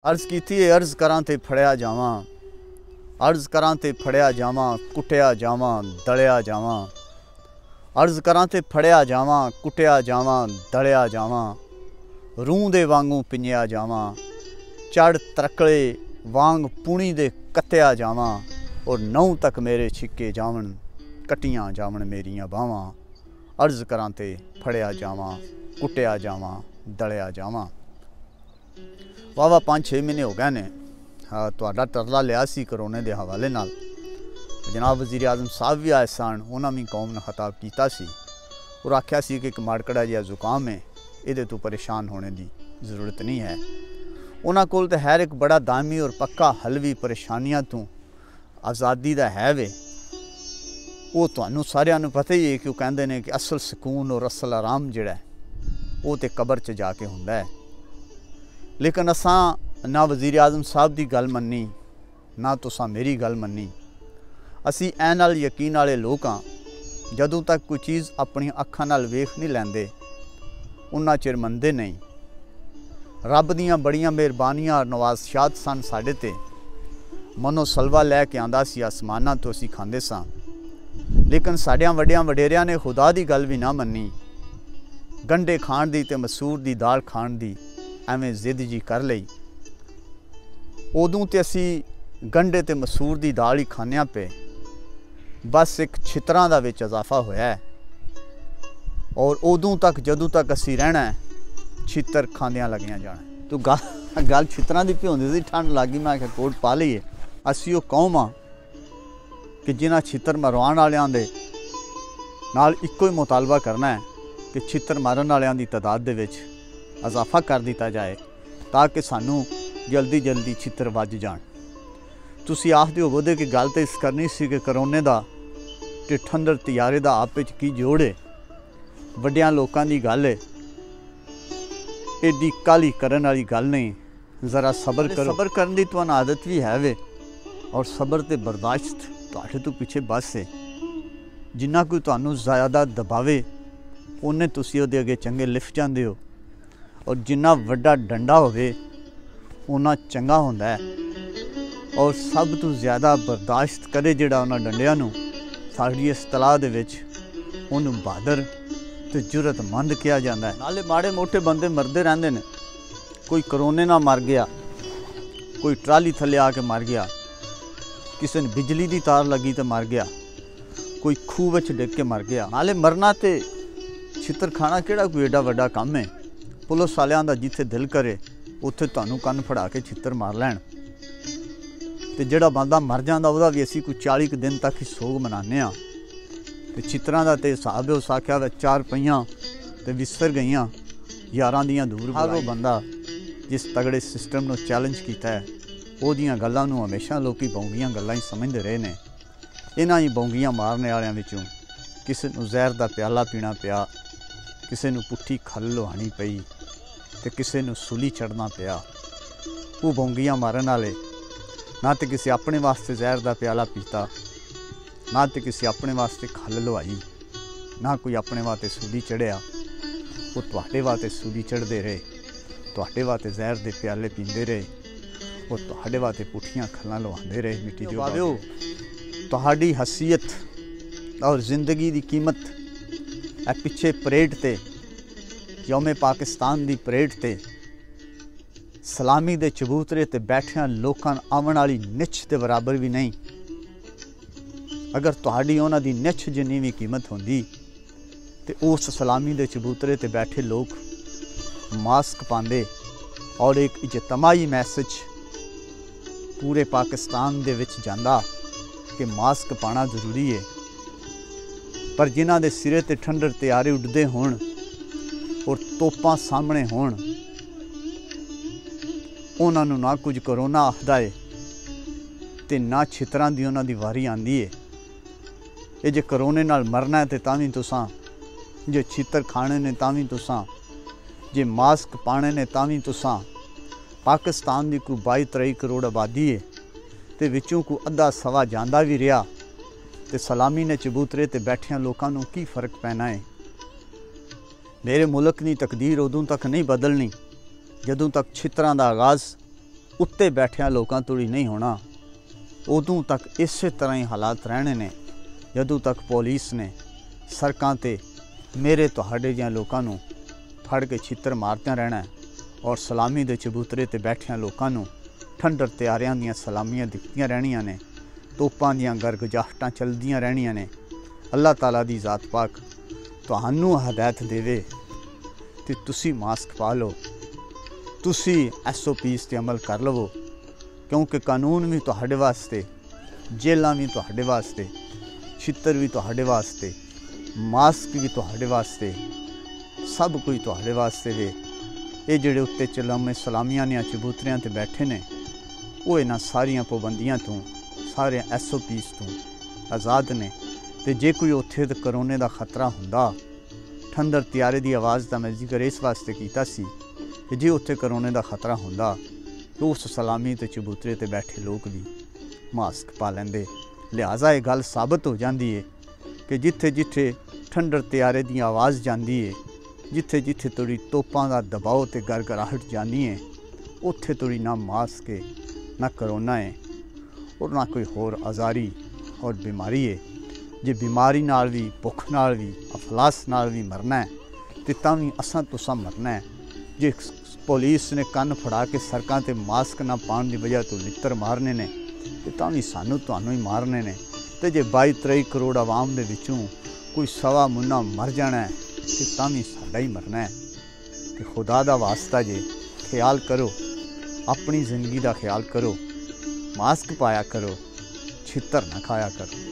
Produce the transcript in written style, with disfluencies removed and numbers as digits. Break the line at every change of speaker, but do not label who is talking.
अर्ज की अर्ज करां ते फड़िया जावां, अर्ज करां ते फड़िया जावां, कुटिया जावां, दलिया जावां। अर्ज करां ते फड़िया जावां, कुटिया जावां, दलिया जावां। रूह दे वांगू पिंजिया जावां, चढ़ तरकले वांग पुणी दे कत्तिया जावां। और नौ तक मेरे छिके जावन, कटियां जावन मेरियां बावां। अर्ज करां ते फड़िया जावां, कुटिया जावां, दलिया जावां। वाह 5-6 महीने हो गए ने तुहाडा तरला लिया सी करोने के हवाले नाल। जनाब वज़ीर आज़म साहब भी आए सन, उन्होंने भी कौम ने खिताब किया सी और आख्या सी कि एक माड़कड़ा जिहा जुकाम है, ये तो परेशान होने की जरूरत नहीं है। उन्होंने कोल तो हर एक बड़ा दामी और पक्का हल भी परेशानियां तो आज़ादी का है वे। वो तुहानू सारियां नू पता ही है कि वो कहते हैं कि असल सुकून और असल आराम जिहड़ा है वो तो कबर च जाके हुंदा है। लेकिन असां ना वज़ीर आज़म साहब की गल मन्नी, ना तुसां मेरी गल मन्नी। असी ऐ नाल यकीन वाले लोग हाँ, जदों तक कोई चीज़ अपनी अखां नाल वेख नहीं लैंदे उन्ना चिर मनदे नहीं। रब दीयां बड़ियां मेहरबानियां और नवाज़शात सन साडे ते। मनो सलवा लैके आंदा सी आसमानां तो असी खांदे सां, लेकिन साडियां वड्डियां वडेरियां ने खुदा की गल भी ना मन्नी। गंढे खाण दी ते मसूर दी दाल खाण दी एवें जिद जी कर लई। उदों ते असी गंढे ते मसूर दी दाल ही खाने पे, बस एक छितरां दा विच इजाफा होया है। और उदों तक जदों तक असी रहना है छितर खांदियां लगियां जाना। तो गल छितरां दी भ्योंदी सी, ठंड लगी, मैं आख्या कोट पा लईए। असी वो कौम हाँ कि जिन्हां छितर मरवाण वालियां दे नाल इक्को ही मुतालबा करना है कि छितर मारन वालियां दी तादाद दे विच इजाफा कर दिता जाए, ताकि सानू जल्दी जल्दी छितर वज जाण। तुसी आखदे होवोगे कि गल तो इस करनी सी कि करोने दा ढिठ अंदर तैयारे दा आपे च की जोड़ है, वड्डियां लोकां दी गल है, एडी काली करन वाली गल नहीं। जरा सबर करो। सबर करन दी तुहानू आदत भी है वे, और सबर ते बर्दाश्त तुहाडे तो पीछे बस है। जिन्ना कोई तुहानू ज़्यादा दबावे उन्ने तुसी उहदे अगे चंगे लिफ जांदे हो, और जिन्ना वड्डा डंडा होवे उन्ना चंगा होंदा है। और सब तो ज़्यादा बर्दाश्त करे जिहड़ा उन्हां डंडियां नू साडी इस्तलाह दे विच उहनू बहादुर ते जुरतमंद कहा जाता है। नाले माड़े मोटे बंदे मरदे रहंदे ने, कोई करोने ना मर गया, कोई ट्राली थले आके मर गया, किसी ने बिजली की तार लगी तो मर गया, कोई खूह विच डिग के मर गया। नाले मरना ते छितर खाना किहड़ा कोई एडा वड्डा काम है। पुलिस वालियां दा जिथे दिल करे उत्थे तुहानू कन्न फड़ा के छितर मार लैण। ते जिहड़ा बंदा मर जांदा उहदा भी असीं कोई 40 दिन तक ही सोग मनाने आ। ते छितरां दा ते हिसाब है, उस आख्या वे 4 पईयां ते विसर गईयां, यारां दियां दूर। हर वो बंदा जिस तगड़े सिस्टम नूं चैलेंज कीता है, ओहदियां गल्लां नूं हमेशा लोकी बौंगियां गल्लां ही समझदे रहे ने। इन्हां ही बौंगियां मारने वालियां विचों किसी नूं जहर दा प्याला पीना पिया, किसी नूं पुट्ठी खल लुहानी पई, ते किसी नूं सूली चढ़ना पिया। वो बौंगियां मारन वाले ना तो किसी अपने वास्ते जहर का प्याला पीता, ना तो किसी अपने वास्ते खल लुहाई, ना कोई अपने वास्ते सूली चढ़िया। वो तुहाडे वास्ते सूली चढ़ते रहे, तुहाडे वास्ते जहर के प्याले पींदे रहे, वो तुहाडे वास्ते पुट्ठियां खल्लां लुहांदे रहे। मिट्टी दे बाविओ तुहाडी हसीयत और जिंदगी की कीमत ए पिछे परेड ते यौमे पाकिस्तान की परेड ते सलामी दे चबूतरे ते बैठिया लोकां आवन वाली निछ के बराबर भी नहीं। अगर तुहाडी उन्हां दी निछ जिन्नी भी कीमत होंदी ते उस सलामी दे चबूतरे ते बैठे लोग मास्क पांदे और एक इजतमाही मैसेज पूरे पाकिस्तान दे विच जांदा कि मास्क पाना जरूरी है। पर जिन्हां दे सिरे ते ठंडर तैयारे उड़दे होण और तोपां सामने होण, उन्हां नूं ना कुछ करोना आखदा है ते ना छितरां दी उन्हां दी वारी आंदी है। ये जे करोने नाल मरना है ते तां वी तुसां, जे छितर खाने ने तां वी तुसां, जे मास्क पाने ने तां वी तुसां। पाकिस्तान की कोई 22-23 करोड़ आबादी है, ते विचों कोई अद्धा सवा जांदा भी रहा, ते सलामी ने चबूतरे ते बैठियां लोकां नूं की फर्क पैना है। मेरे मुल्क की तकदीर उदों तक नहीं बदलनी जदों तक छितरां दा आगाज़ उत्ते बैठिया लोगों तोड़ी नहीं होना। उदों तक इस तरह ही हालात रहने ने जदों तक पुलिस ने सड़कों ते मेरे तुहाडे जिहां लोगों नूं फड़ के छित्तर मारत्या रहना है और सलामी दे चबूतरे ते बैठिया लोगों नूं ठंडर त्यारियां दियां सलामियां दित्तियां रहनियां ने, तोपां दियां गरगजाहटां चलदियां रहनियां ने। अल्लाह ताला दी ज़ात पाक तुहानूं हदायत देवे ते तुसी मास्क पा लो, तुसी SOPs ते अमल कर लवो, क्योंकि कानून भी तुहाडे वास्ते, जेलां भी तुहाडे वास्ते, छित्तर भी तुहाडे वास्ते, मास्क भी तुहाडे वास्ते, सब कुछ तुहाडे वास्ते वे। ये जिहड़े उत्ते चलामे सलामियां ने चबूतरियां ते बैठे ने वो इन्हां सारियां पाबंदियां तो सारे SOPs तो आज़ाद ने। ते जे कोई उत्थे ते करोने का खतरा हुंदा, ठंडर त्यारे की आवाज़ का मैं जिक्र इस वास्ते कीता सी कि जे उत्थे करोने का खतरा हुंदा तो उस सलामी ते चबूतरे ते बैठे लोग भी मास्क पा लेंदे। लिहाजा ये गल साबित हो जाती है कि जिथे जिथे ठंडर त्यारे की आवाज़ जाती है, जिथे जिथे थोड़ी तोपां का दबाव ते गरगराहट जानी है, उत्थे थोड़ी ना मास्क है, ना करोना है और ना कोई होर आज़ारी और बीमारी है। जे बीमारी नाल भी, भुख नाल भी, अफलास नाल भी मरना है तो तां भी असां तुसां मरना है। जे पुलिस ने कन्न फड़ा के सड़कों ते मास्क ना पाने की वजह तो लित्तर मारने ने तो तां भी सानू तुहानू ही मारने ने। तो जे 22-23 करोड़ आवाम दे विचों कोई सवा मुन्ना मर जाना है तो तां भी साडा ही मरना है। तो खुदा दा वास्ता जे ख्याल करो, अपनी जिंदगी का ख्याल करो, मास्क पाया करो, छित्तर ना खाया करो।